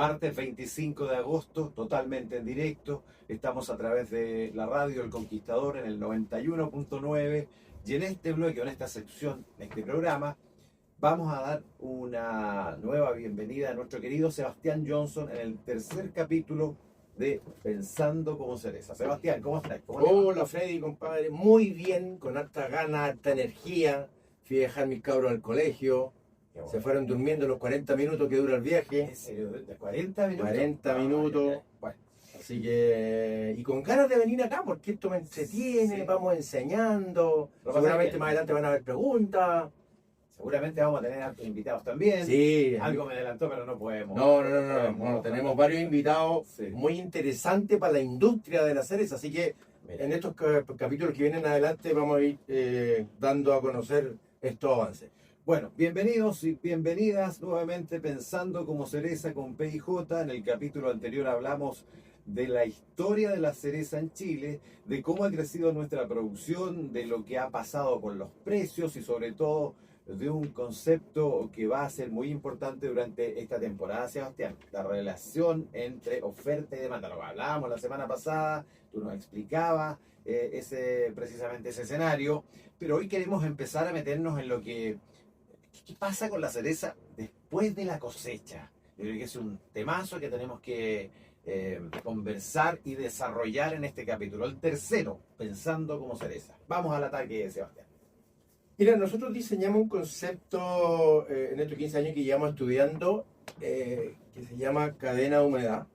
Martes 25 de agosto, totalmente en directo. Estamos a través de la radio El Conquistador en el 91.9. Y en este bloque, en esta sección, en este programa, vamos a dar una nueva bienvenida a nuestro querido Sebastián Johnson en el tercer capítulo de Pensando como Cereza. Sebastián, ¿cómo estás? Hola Freddy, compadre. Muy bien, con harta gana, harta energía. Fui a dejar mis cabros al colegio. Bueno. Se fueron durmiendo los 40 minutos que dura el viaje. ¿En serio? ¿De 40 minutos? 40 minutos. Bueno, Así que... Y con ganas de venir acá, porque esto me entretiene, Sí. vamos enseñando. Lo pasa Seguramente que- más adelante van a haber preguntas. seguramente vamos a tener hartos invitados también. Sí. Algo me adelantó, pero no podemos. No. Tenemos varios invitados Sí. muy interesantes para la industria de la cereza. Así que Mira. en estos capítulos que vienen adelante vamos a ir dando a conocer estos avances. Bueno, bienvenidos y bienvenidas nuevamente Pensando como Cereza con P y J. En el capítulo anterior hablamos de la historia de la cereza en Chile, de cómo ha crecido nuestra producción, de lo que ha pasado con los precios y sobre todo de un concepto que va a ser muy importante durante esta temporada, Sebastián, la relación entre oferta y demanda. Lo hablábamos la semana pasada, tú nos explicabas precisamente ese escenario, pero hoy queremos empezar a meternos en lo que... ¿Qué pasa con la cereza después de la cosecha? Yo creo que es un temazo que tenemos que conversar y desarrollar en este capítulo. El tercero, Pensando como Cereza. Vamos al ataque, Sebastián. Mira, nosotros diseñamos un concepto en estos 15 años que llevamos estudiando que se llama cadena de humedad.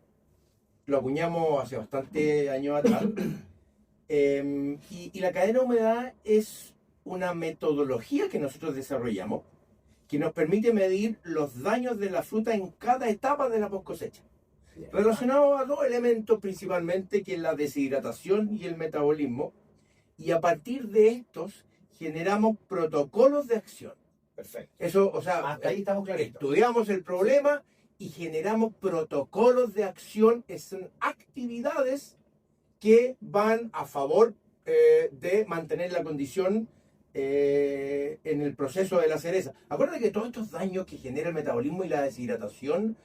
Lo acuñamos hace bastante años atrás. Y la cadena de humedad es una metodología que nosotros desarrollamos que nos permite medir los daños de la fruta en cada etapa de la post cosecha, relacionado a dos elementos principalmente, que es la deshidratación y el metabolismo, y a partir de estos generamos protocolos de acción. Perfecto. Eso, o sea, Hasta ahí estamos claritos. estudiamos el problema y generamos protocolos de acción, son actividades que van a favor de mantener la condición en el proceso de la cereza. Acuérdate que todos estos daños que genera el metabolismo y la deshidratación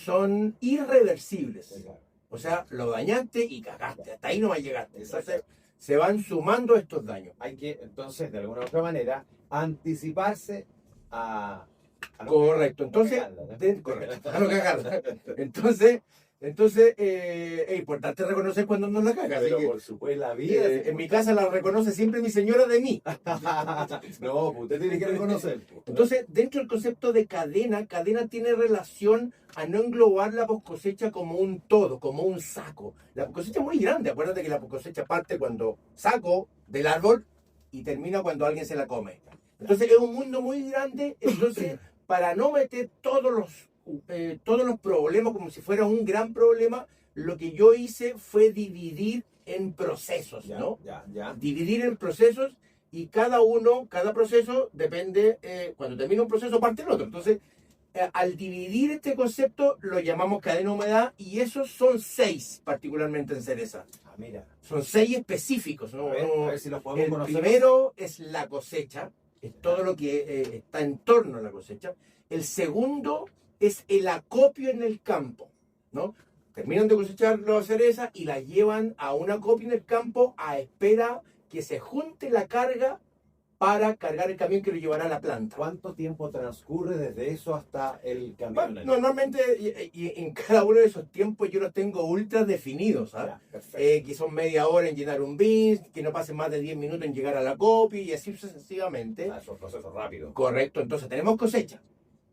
son irreversibles. Claro. O sea, lo dañaste y cagaste, hasta ahí no llegaste. Exacto. Entonces, se van sumando estos daños. Hay que, entonces, de alguna u otra manera, anticiparse a no Correcto, entonces, cagarla, ¿no? correcto, a no cagarla. Entonces es importante reconocer cuando no la caga. Así Pero que, por supuesto, la vida. en mi casa la reconoce siempre mi señora de mí. No, pues usted tiene que reconocer. Entonces, dentro del concepto de cadena tiene relación a no englobar la poscosecha como un todo, como un saco. La poscosecha es muy grande. Acuérdate que la poscosecha parte cuando saco del árbol y termina cuando alguien se la come. Entonces, es un mundo muy grande. Entonces, para no meter todos los problemas como si fuera un gran problema, lo que yo hice fue dividir en procesos, ¿no? Ya. Dividir en procesos, y cada proceso depende, cuando termina un proceso parte el otro. Entonces, al dividir este concepto lo llamamos cadena de humedad, y esos son 6 particularmente en cereza. Ah, mira. Son 6 específicos, ¿no? A ver si los podemos El conocer. primero es la cosecha, es todo lo que está en torno a la cosecha. El segundo es el acopio en el campo, ¿no? Terminan de cosechar la cereza y la llevan a un acopio en el campo a espera que se junte la carga para cargar el camión que lo llevará a la planta. ¿Cuánto tiempo transcurre desde eso hasta el camión? Bueno, normalmente y en cada uno de esos tiempos yo los tengo ultra definidos, ¿sabes? Ya, perfecto. Que son media hora en llenar un bin, que no pasen más de 10 minutos en llegar al acopio y así sucesivamente. Esos procesos rápidos. Correcto, entonces tenemos cosecha,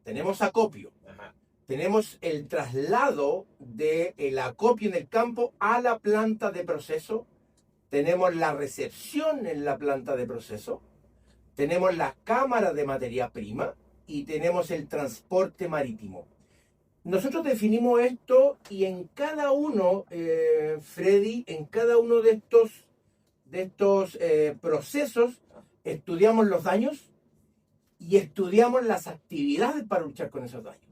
tenemos acopio, Ajá. tenemos el traslado del acopio en el campo a la planta de proceso, tenemos la recepción en la planta de proceso, tenemos la cámara de materia prima y tenemos el transporte marítimo. Nosotros definimos esto, y en cada uno, Freddy, en cada uno de estos procesos estudiamos los daños y estudiamos las actividades para luchar con esos daños.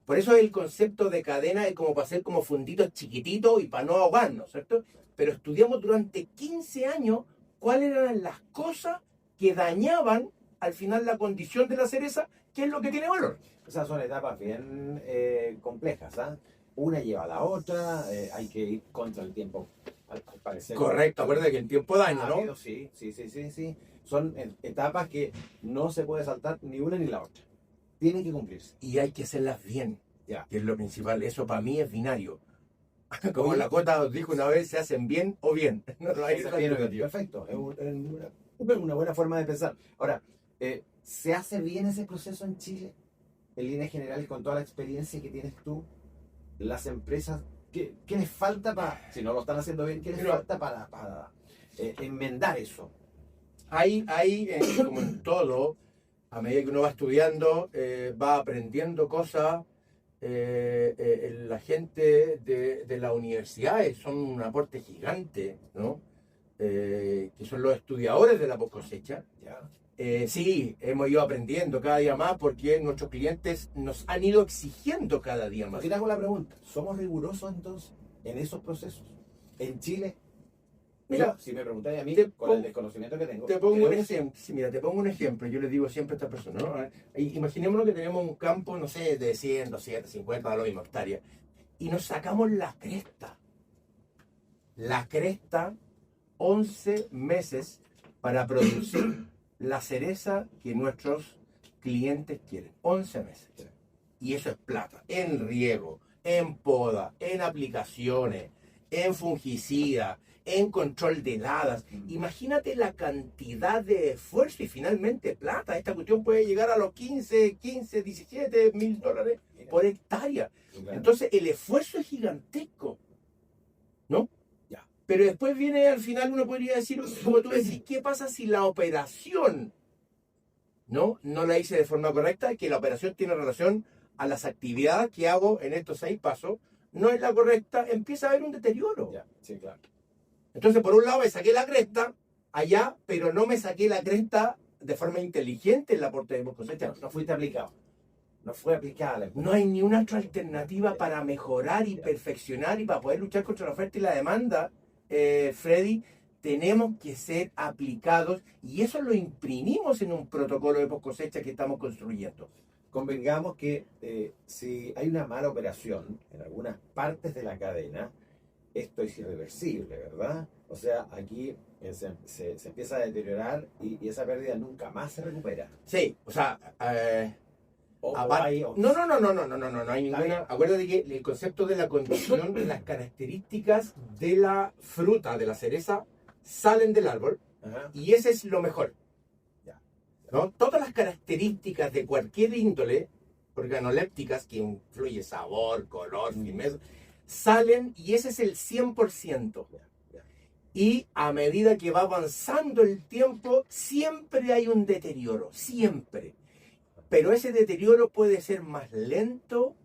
Por eso el concepto de cadena es como para hacer como funditos chiquititos y para no ahogarnos, ¿cierto? Pero estudiamos durante 15 años cuáles eran las cosas que dañaban al final la condición de la cereza, qué es lo que tiene valor. O sea, son etapas bien complejas, ¿ah? Una lleva a la otra, hay que ir contra el tiempo, al parecer. Correcto, acuérdate que el tiempo daña, ¿no? Rápido, sí. Son etapas que no se puede saltar ni una ni la otra. Tienen que cumplirse. Y hay que hacerlas bien, Ya. que es lo principal. Eso para mí es binario. Como Oye. la Cota os dijo una vez, se hacen bien o bien. No hay Esa otra bien, alternativa. perfecto, es una buena forma de pensar. Ahora, ¿se hace bien ese proceso en Chile? En líneas generales, con toda la experiencia que tienes tú, las empresas, ¿qué les falta para, si no lo están haciendo bien, qué les falta para enmendar eso? Hay como en todo, a medida que uno va estudiando, va aprendiendo cosas. La gente de las universidades son un aporte gigante, ¿no? Que son los estudiadores de la post cosecha. Ya. Sí, hemos ido aprendiendo cada día más porque nuestros clientes nos han ido exigiendo cada día más. Aquí te hago la pregunta, ¿somos rigurosos entonces en esos procesos? En Chile, Mira, yo, si me preguntáis a mí, te con el pongo- desconocimiento que tengo, Te pongo creo un que sí. ejemplo. Sí, mira, te pongo un ejemplo. Yo le digo siempre a esta persona, ¿no? Imaginémonos que tenemos un campo, no sé, de 100, 200, 50, da lo mismo, hectáreas. Y nos sacamos la cresta. La cresta, 11 meses para producir la cereza que nuestros clientes quieren. 11 meses. Y eso es plata. En riego, en poda, en aplicaciones, en fungicida, en control de heladas. Imagínate la cantidad de esfuerzo y finalmente plata. Esta cuestión puede llegar a los 15, 17 mil dólares por hectárea. Claro. Entonces el esfuerzo es gigantesco, ¿no? Ya. Pero después viene al final, uno podría decir, como tú decís, ¿qué pasa si la operación no la hice de forma correcta? Que la operación tiene relación a las actividades que hago en estos 6 pasos, no es la correcta, empieza a haber un deterioro. Ya, sí, claro. Entonces, por un lado me saqué la cresta allá, pero no me saqué la cresta de forma inteligente en la aporte de post cosecha. No fuiste aplicado. No fue aplicada la empresa. No hay ni una otra alternativa para mejorar y perfeccionar y para poder luchar contra la oferta y la demanda, Freddy. Tenemos que ser aplicados y eso lo imprimimos en un protocolo de post cosecha que estamos construyendo. Convengamos que si hay una mala operación en algunas partes de la cadena, esto es irreversible, ¿verdad? O sea, aquí se empieza a deteriorar y esa pérdida nunca más se recupera. Sí, o sea, O aparte- hay- no hay Está ninguna. bien. Acuérdate que el concepto de la condición de las características de la fruta, de la cereza, salen del árbol Ajá. y ese es lo mejor. Ya. ¿No? Todas las características de cualquier índole, organolépticas, que influye sabor, color, firmeza, salen y ese es el 100%. Ya. Y a medida que va avanzando el tiempo, siempre hay un deterioro, siempre. Pero ese deterioro puede ser más lento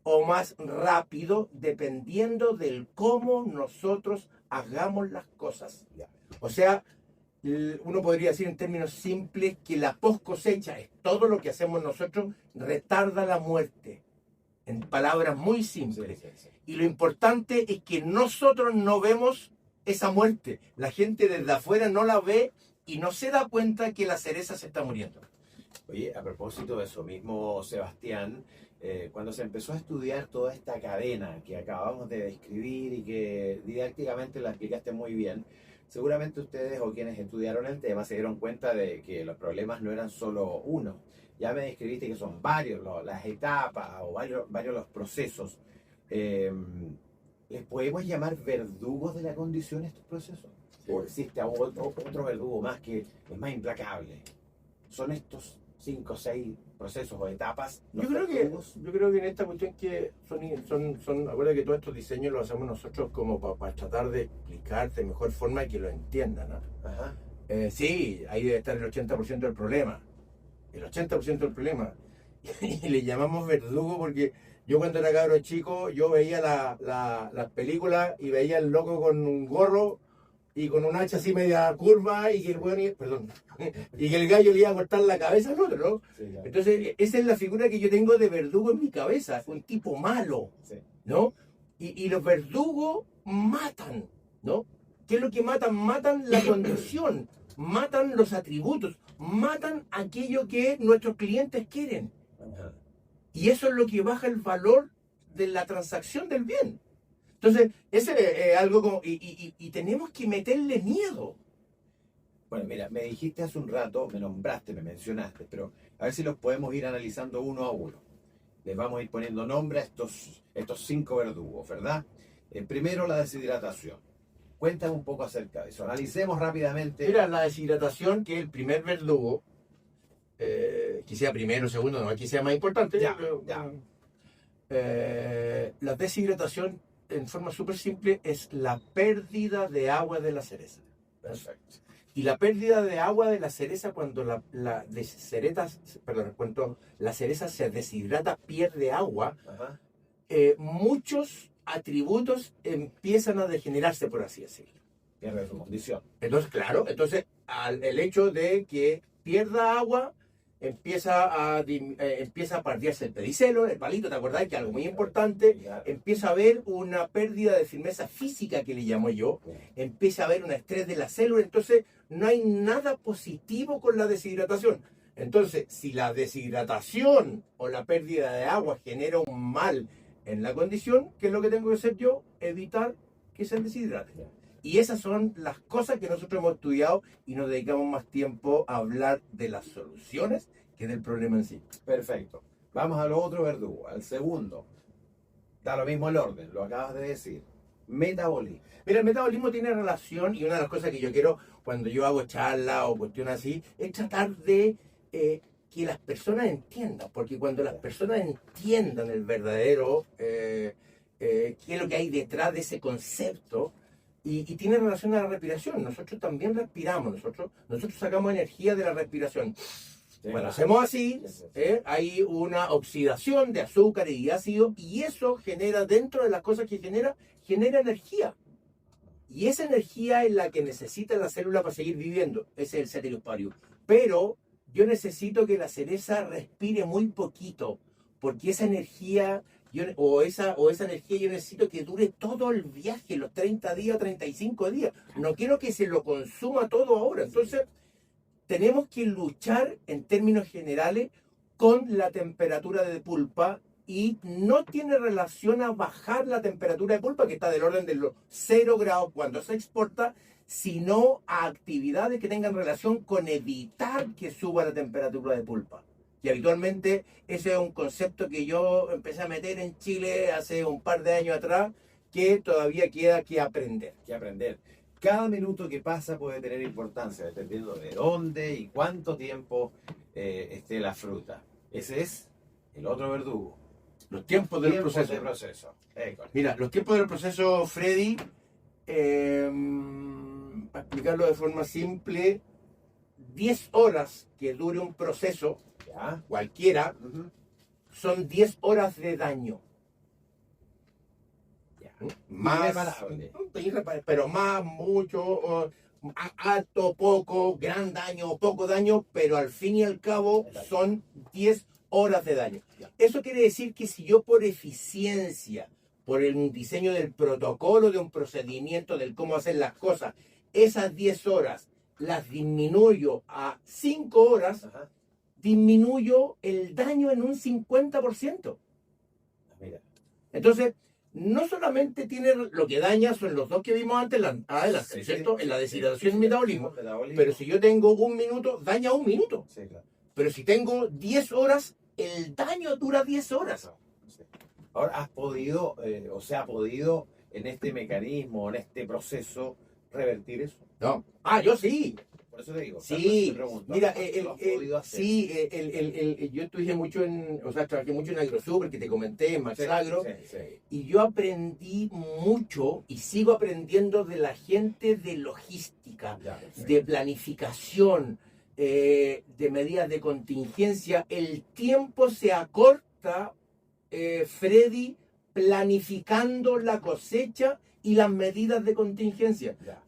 o más rápido dependiendo del cómo nosotros hagamos las cosas. Ya. O sea, uno podría decir en términos simples que la post cosecha es todo lo que hacemos nosotros, retarda la muerte. En palabras muy simples. Sí. Y lo importante es que nosotros no vemos esa muerte. La gente desde afuera no la ve y no se da cuenta que la cereza se está muriendo. Oye, a propósito de eso mismo, Sebastián, cuando se empezó a estudiar toda esta cadena que acabamos de describir y que didácticamente la explicaste muy bien, seguramente ustedes o quienes estudiaron el tema se dieron cuenta de que los problemas no eran solo uno. Ya me describiste que son varios las etapas o varios los procesos. ¿Les podemos llamar verdugos de la condición estos procesos? ¿O existe otro verdugo más que es más implacable? ¿Son estos 5 o 6 procesos o etapas los verdugos? Yo creo que en esta cuestión que son acuérdate que todos estos diseños los hacemos nosotros como para tratar de explicar de mejor forma y que lo entiendan, ¿no? Ajá. Sí, ahí debe estar el 80% del problema. El 80% del problema. Y le llamamos verdugo porque yo cuando era cabro chico, yo veía las películas y veía el loco con un gorro y con un hacha así media curva y que el bueno, perdón, y que el gallo le iba a cortar la cabeza al otro, ¿no? Sí, claro. Entonces, esa es la figura que yo tengo de verdugo en mi cabeza, un tipo malo, Sí. ¿no? Y los verdugos matan, ¿no? ¿Qué es lo que matan? Matan la condición. matan los atributos, matan aquello que nuestros clientes quieren. Y eso es lo que baja el valor de la transacción del bien. Entonces, ese es algo como... Y tenemos que meterle miedo. Bueno, mira, me dijiste hace un rato, me nombraste, me mencionaste, pero a ver si los podemos ir analizando uno a uno. Les vamos a ir poniendo nombre a estos 5 verdugos, ¿verdad? Primero, la deshidratación. Cuéntame un poco acerca de eso. Analicemos rápidamente. Mira, la deshidratación, que es el primer verdugo, que sea primero, segundo, no, aquí sea más importante. Ya. La deshidratación, en forma súper simple, es la pérdida de agua de la cereza. Perfecto. Y la pérdida de agua de la cereza, cuando cuando la cereza se deshidrata, pierde agua, Ajá. muchos atributos empiezan a degenerarse, por así decirlo. Pierde su condición. Entonces, claro, el hecho de que pierda agua, empieza a partirse el pedicelo, el palito, ¿te acordás? Que algo muy importante, empieza a haber una pérdida de firmeza física, que le llamo yo, empieza a haber un estrés de la célula, entonces no hay nada positivo con la deshidratación. Entonces, si la deshidratación o la pérdida de agua genera un mal en la condición, ¿qué es lo que tengo que hacer yo? Evitar que se deshidrate. Y esas son las cosas que nosotros hemos estudiado y nos dedicamos más tiempo a hablar de las soluciones que del problema en sí. Perfecto. Vamos a lo otro verdugo, al segundo. Da lo mismo el orden, lo acabas de decir. Metabolismo. Mira, el metabolismo tiene relación, y una de las cosas que yo quiero cuando yo hago charlas o cuestiones así, es tratar de que las personas entiendan, porque cuando las personas entiendan el verdadero, qué es lo que hay detrás de ese concepto, y tiene relación a la respiración. Nosotros también respiramos, nosotros sacamos energía de la respiración. Cuando hacemos así, hay una oxidación de azúcar y ácido, y eso genera, dentro de las cosas que genera energía. Y esa energía es la que necesita la célula para seguir viviendo. Ese es el ceteris paribus. Pero yo necesito que la cereza respire muy poquito, porque esa energía, esa energía yo necesito que dure todo el viaje, los 30 días, 35 días. No quiero que se lo consuma todo ahora. Entonces, tenemos que luchar en términos generales con la temperatura de pulpa, y no tiene relación a bajar la temperatura de pulpa, que está del orden de los 0 grados cuando se exporta, sino a actividades que tengan relación con evitar que suba la temperatura de pulpa. Y habitualmente ese es un concepto que yo empecé a meter en Chile hace un par de años atrás, que todavía queda que aprender. Cada minuto que pasa puede tener importancia, dependiendo de dónde y cuánto tiempo esté la fruta. Ese es el otro verdugo. Los tiempos del proceso. Mira, los tiempos del proceso, Freddy, para explicarlo de forma simple, 10 horas que dure un proceso, ¿ya? Cualquiera, son 10 horas de daño. Más, pero más, mucho, alto, poco, gran daño, poco daño, pero al fin y al cabo son 10 horas de daño. Eso quiere decir que si yo, por eficiencia, por el diseño del protocolo, de un procedimiento, del cómo hacer las cosas, esas 10 horas las disminuyo a 5 horas, disminuyo el daño en un 50%. Mira. Entonces, no solamente tiene lo que daña, son los dos que vimos antes, adelante, ¿cierto? En la deshidratación y el metabolismo. Pero si yo tengo un minuto, daña un minuto. Sí, claro. Pero si tengo 10 horas, el daño dura 10 horas. Sí. Ahora, ¿has podido, o se ha podido en este mecanismo, en este proceso, revertir eso? No. Yo sí. Por eso te digo. Sí, pregunto, mira, ¿lo has podido hacer? sí, yo estudié mucho trabajé mucho en AgroSuper, que te comenté, en Max Agro, Sí. y yo aprendí mucho y sigo aprendiendo de la gente de logística, de planificación, de medidas de contingencia. El tiempo se acorta, Freddy, planificando la cosecha y las medidas de contingencia. Ya.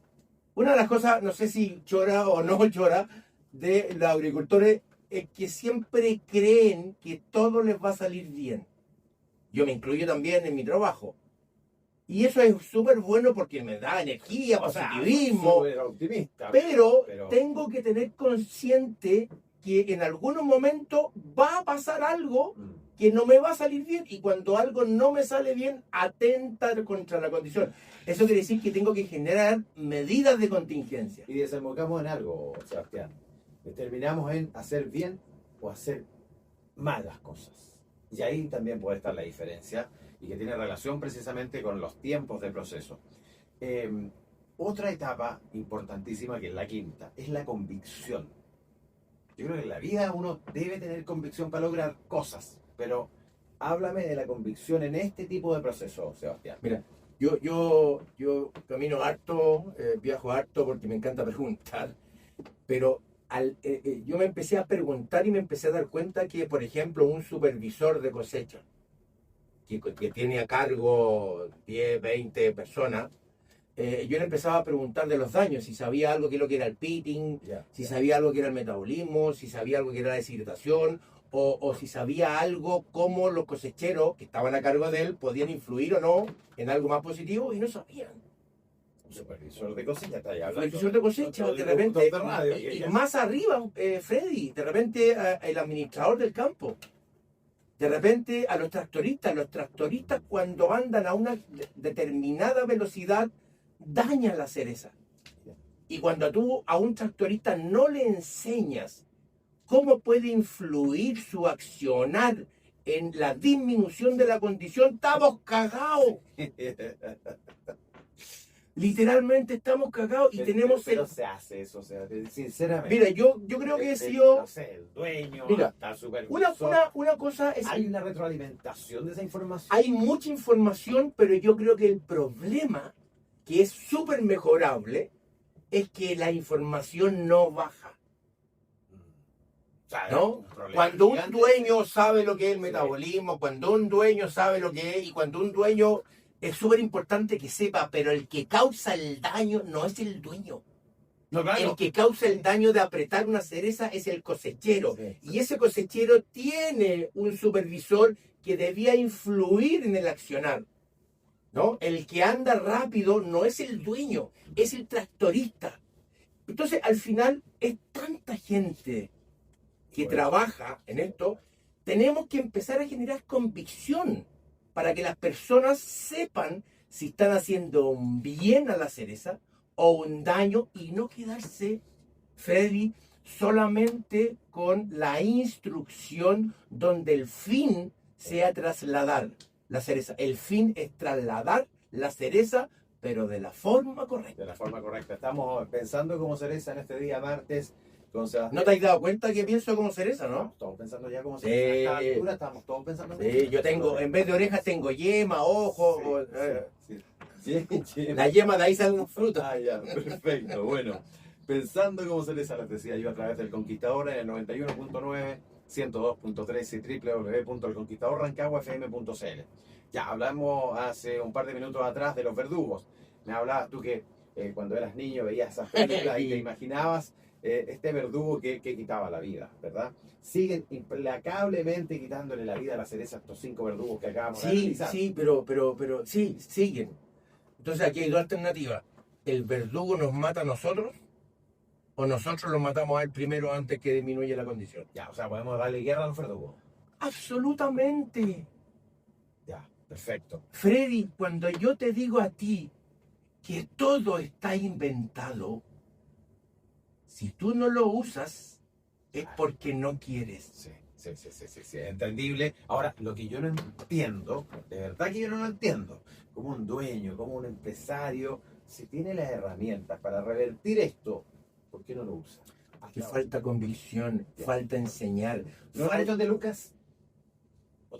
Una de las cosas, no sé si chora o no chora, de los agricultores es que siempre creen que todo les va a salir bien. Yo me incluyo también en mi trabajo. Y eso es súper bueno porque me da energía, O sea, positivismo. súper optimista. Pero tengo que tener consciente que en algún momento va a pasar algo que no me va a salir bien, y cuando algo no me sale bien, atenta contra la condición. Eso quiere decir que tengo que generar medidas de contingencia. Y desembocamos en algo, Sebastián. Determinamos en hacer bien o hacer mal las cosas. Y ahí también puede estar la diferencia, y que tiene relación precisamente con los tiempos de proceso. Otra etapa importantísima, que es la quinta, es la convicción. Yo creo que en la vida uno debe tener convicción para lograr cosas, pero háblame de la convicción en este tipo de proceso, Sebastián. Mira, yo camino harto, viajo harto porque me encanta preguntar, pero yo me empecé a preguntar y me empecé a dar cuenta que, por ejemplo, un supervisor de cosecha, que tiene a cargo 10, 20 personas, yo le empezaba a preguntar de los daños, si sabía algo que lo que era el pitting, si sabía algo que era el metabolismo, si sabía algo que era la deshidratación, o si sabía algo cómo los cosecheros que estaban a cargo de él podían influir o no en algo más positivo, y no sabían. Un supervisor de cosecha, está allá. Supervisor de cosecha, de repente, y más arriba, Freddy, de repente el administrador del campo. De repente a los tractoristas cuando andan a una determinada velocidad dañan la cereza. Y cuando tú a un tractorista no le enseñas cómo puede influir su accionar en la disminución de la condición, estamos cagados. Literalmente estamos cagados y tenemos... Pero se hace eso, o sea, sinceramente. Mira, yo creo que si yo... No sé, el dueño, mira, está súper... Una cosa es... Hay una retroalimentación de esa información. Hay mucha información, pero yo creo que el problema, que es súper mejorable, es que la información no baja. O sea, ¿No? Cuando un dueño sabe lo que es el metabolismo, cuando un dueño sabe lo que es, y cuando un dueño... Es súper importante que sepa, pero el que causa el daño no es el dueño. No, claro. El que causa el daño de apretar una cereza es el cosechero. Sí. Y ese cosechero tiene un supervisor que debía influir en el accionar, ¿no? El que anda rápido no es el dueño, es el tractorista. Entonces, al final, es tanta gente que trabaja en esto, tenemos que empezar a generar convicción para que las personas sepan si están haciendo un bien a la cereza o un daño, y no quedarse, Freddy, solamente con la instrucción donde el fin sea trasladar la cereza. El fin es trasladar la cereza, pero de la forma correcta. De la forma correcta. Estamos pensando como cereza en este día martes. ¿No te has dado cuenta que pienso como cereza, no? Estamos pensando ya como cereza. A esta altura estamos todos pensando como cereza. Sí, yo tengo, en vez de orejas tengo yema, ojos. Sí. La yema de ahí salen frutas. Ah, ya, perfecto. Bueno, pensando como cereza, les decía yo, a través del Conquistador en el 91.9, 102.3 y www.elconquistadorrancagua.fm.cl. Ya hablamos hace un par de minutos atrás de los verdugos. Me hablabas tú que cuando eras niño veías esas películas y te imaginabas este verdugo que quitaba la vida, ¿verdad? Siguen implacablemente quitándole la vida a la cereza a estos 5 verdugos que acabamos de analizar. Sí, pero sí, siguen. Entonces aquí hay dos alternativas. ¿El verdugo nos mata a nosotros o nosotros lo matamos a él primero antes que disminuya la condición? Ya, o sea, podemos darle guerra a los verdugos. Absolutamente. Ya, perfecto. Freddy, cuando yo te digo a ti que todo está inventado, si tú no lo usas, es porque no quieres. Sí, entendible. Ahora, lo que yo no entiendo, de verdad que yo no lo entiendo, como un dueño, como un empresario, si tiene las herramientas para revertir esto, ¿por qué no lo usa? Que falta convicción, falta enseñar. ¿No es de Lucas?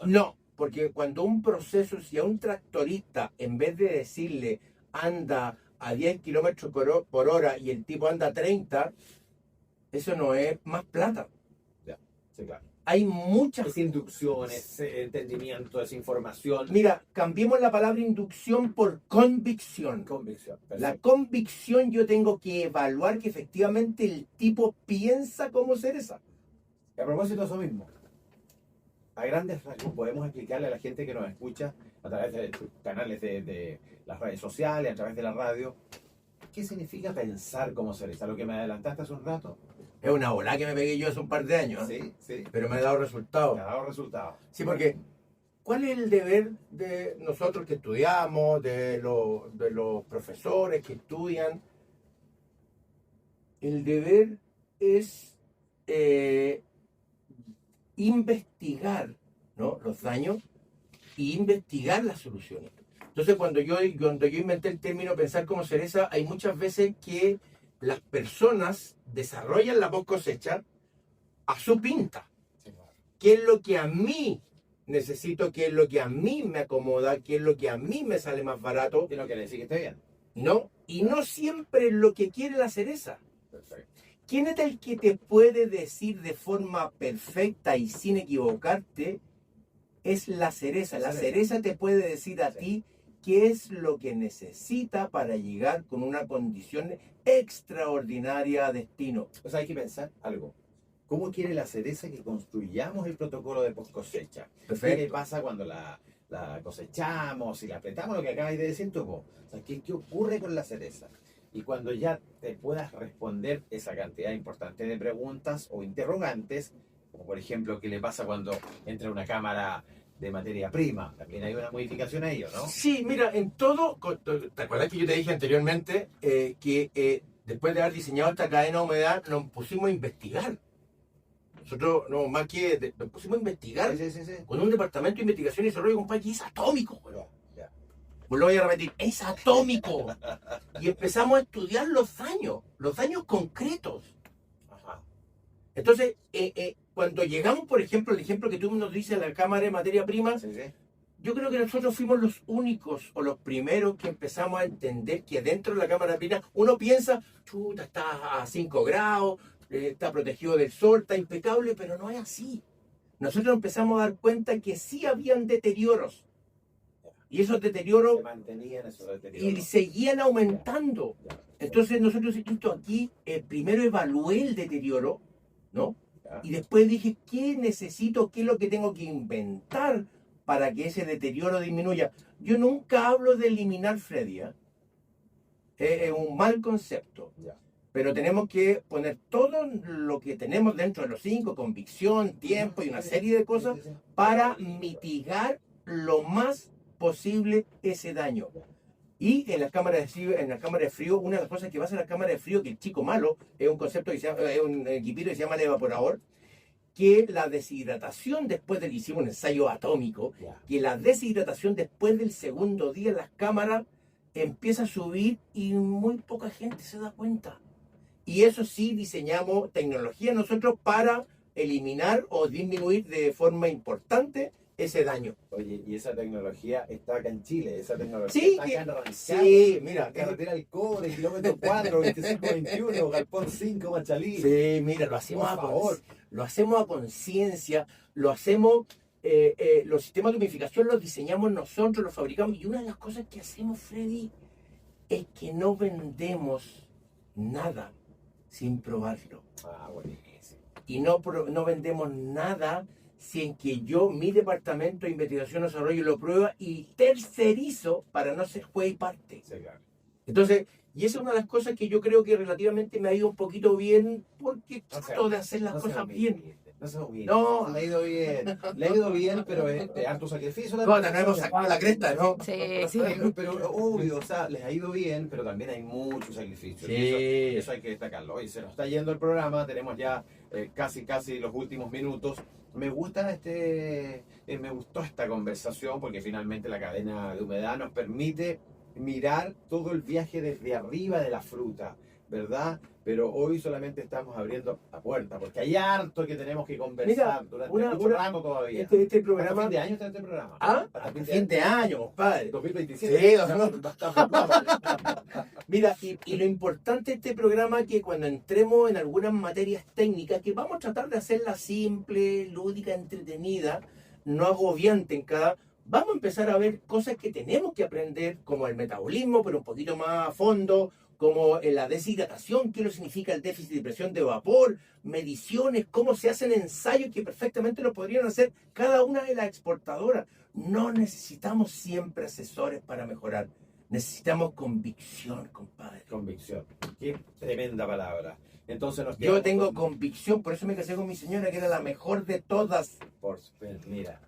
No, porque cuando un proceso, si a un tractorista, en vez de decirle anda a 10 kilómetros por hora y el tipo anda a 30, eso no es más plata. Ya, sí, claro. Hay muchas... Es inducción, es entendimiento, es información. Mira, cambiemos la palabra inducción por convicción. Convicción. Perfecto. La convicción, yo tengo que evaluar que efectivamente el tipo piensa como cereza. Y a propósito de eso mismo, a grandes rasgos, podemos explicarle a la gente que nos escucha a través de canales de las redes sociales, a través de la radio, qué significa pensar como cereza. Lo que me adelantaste hace un rato. Es una bola que me pegué yo hace un par de años, ¿eh? Sí, sí. Pero me ha dado resultados. Me ha dado resultados. Sí, porque ¿cuál es el deber de nosotros que estudiamos, de los profesores que estudian? El deber es investigar, ¿no?, los daños y investigar las soluciones. Entonces, cuando yo inventé el término pensar como cereza, hay muchas veces que las personas desarrollan la post cosecha a su pinta. ¿Qué es lo que a mí necesito? ¿Qué es lo que a mí me acomoda? ¿Qué es lo que a mí me sale más barato? ¿Qué es lo que le decís que esté bien? No, y no siempre es lo que quiere la cereza. Perfecto. ¿Quién es el que te puede decir de forma perfecta y sin equivocarte? Es la cereza. La cereza te puede decir a ti qué es lo que necesita para llegar con una condición extraordinaria a destino. O sea, hay que pensar algo. ¿Cómo quiere la cereza que construyamos el protocolo de post cosecha? Perfecto. ¿Qué le pasa cuando la cosechamos y la apretamos? Lo que acabas de decir tú, po. O sea, ¿qué ocurre con la cereza? Y cuando ya te puedas responder esa cantidad importante de preguntas o interrogantes, como por ejemplo, ¿qué le pasa cuando entra una cámara de materia prima? También hay una modificación a ello, ¿no? Sí, mira, en todo, ¿te acuerdas que yo te dije anteriormente que después de haber diseñado esta cadena de humedad nos pusimos a investigar? Nosotros, no, más que nos pusimos a investigar Sí. con un departamento de investigación y desarrollo, compadre, que es atómico, güey. Ya. Pues lo voy a repetir, es atómico. Y empezamos a estudiar los daños concretos. Ajá. Entonces, cuando llegamos, por ejemplo, el ejemplo que tú nos dices, a la cámara de materia prima, Sí. yo creo que nosotros fuimos los únicos o los primeros que empezamos a entender que dentro de la cámara de prima uno piensa, chuta, está a 5 grados, está protegido del sol, está impecable, pero no es así. Nosotros empezamos a dar cuenta que sí habían deterioros. Y esos deterioros Se mantenían esos deterioros. y seguían aumentando. Entonces nosotros aquí primero evalué el deterioro, ¿no? Ya. Y después dije, ¿qué necesito? ¿Qué es lo que tengo que inventar para que ese deterioro disminuya? Yo nunca hablo de eliminar, Freddy, ¿eh? Es un mal concepto. Ya. Pero tenemos que poner todo lo que tenemos dentro de los 5, convicción, tiempo y una serie de cosas Sí. para mitigar lo más posible ese daño. Y en las cámaras de frío, una de las cosas que pasa en las cámaras de frío, que el chico malo es un concepto que es un equipito que se llama el evaporador, que la deshidratación después del, hicimos un ensayo atómico, Ya. que la deshidratación después del segundo día en las cámaras empieza a subir y muy poca gente se da cuenta. Y eso sí, diseñamos tecnología nosotros para eliminar o disminuir de forma importante ese daño. Oye, y esa tecnología está acá en Chile, esa tecnología Sí, está acá en Rancagua. Sí, mira. Carretera del Cobre, kilómetro 4, 25-21, Galpón 5, Machalí. Sí, mira, lo hacemos Por favor. lo hacemos a conciencia, lo hacemos, los sistemas de humidificación los diseñamos nosotros, los fabricamos. Y una de las cosas que hacemos, Freddy, es que no vendemos nada sin probarlo. Ah, buenísimo. Y no vendemos nada sin que yo, mi departamento de investigación y desarrollo, lo prueba y tercerizo para no ser juez y parte. Sí, claro. Entonces, y esa es una de las cosas que yo creo que relativamente me ha ido un poquito bien, porque trato de hacer las cosas bien. No se humilde. No. Le ha ido bien. Le ha ido bien, pero es de harto sacrificio. No hemos sacado la cresta, ¿no? Sí. Pero obvio, o sea, les ha ido bien, pero también hay mucho sacrificio. Sí. Y eso hay que destacarlo. Oye, se nos está yendo el programa, tenemos ya casi los últimos minutos. Me gustó esta conversación porque finalmente la cadena de humedad nos permite mirar todo el viaje desde arriba de la fruta, ¿verdad? Pero hoy solamente estamos abriendo la puerta porque hay harto que tenemos que conversar. Mira, durante una- mucho rato todavía. Este ¿Hasta programa... fin de año está este programa? ¿Ah? ¿Hasta Hasta fin de año, compadre. 2027. Sí, Mira, y lo importante de este programa es que cuando entremos en algunas materias técnicas, que vamos a tratar de hacerla simple, lúdica, entretenida, no agobiante vamos a empezar a ver cosas que tenemos que aprender, como el metabolismo, pero un poquito más a fondo, como en la deshidratación, qué lo significa el déficit de presión de vapor, mediciones, cómo se hacen ensayos que perfectamente lo podrían hacer cada una de las exportadoras. No necesitamos siempre asesores para mejorar. Necesitamos convicción, compadre. Convicción. Qué tremenda palabra. Entonces nos Yo quedamos tengo con- convicción, por eso me casé con mi señora, que era la mejor de todas. Mira,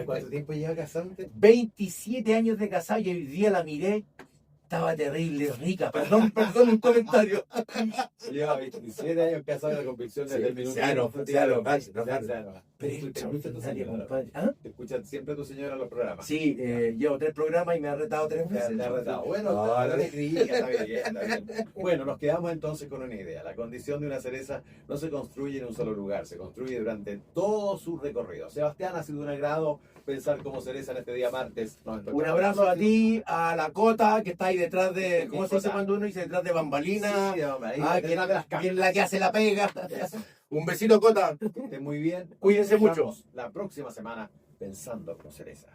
¿cuánto tiempo lleva casante? 27 años de casado y hoy día la miré, estaba terrible, rica. Perdón un comentario. Lleva 27 años casado de convicción desde el minuto. Pero ¿Te escucha tu extraordinario, señora? compadre. ¿Ah? ¿Te escucha siempre tu señora en los programas? Sí, llevo 3 programas y me ha retado 3 veces. Te ha retado. Bueno, no te critica, está bien, está bien. Bueno, nos quedamos entonces con una idea. La condición de una cereza no se construye en un solo lugar, se construye durante todo su recorrido. Sebastián, ha sido un agrado pensar como cereza en este día martes. Un abrazo a ti, a la Cota, que está ahí detrás de. ¿Cómo se dice cuando uno dice detrás de bambalinas? Sí, hombre, ahí Ah, detrás de las que es la que hace la pega. Un besito, Cota. Que esté muy bien. Cuídense Nos mucho. vemos la próxima semana pensando como cereza.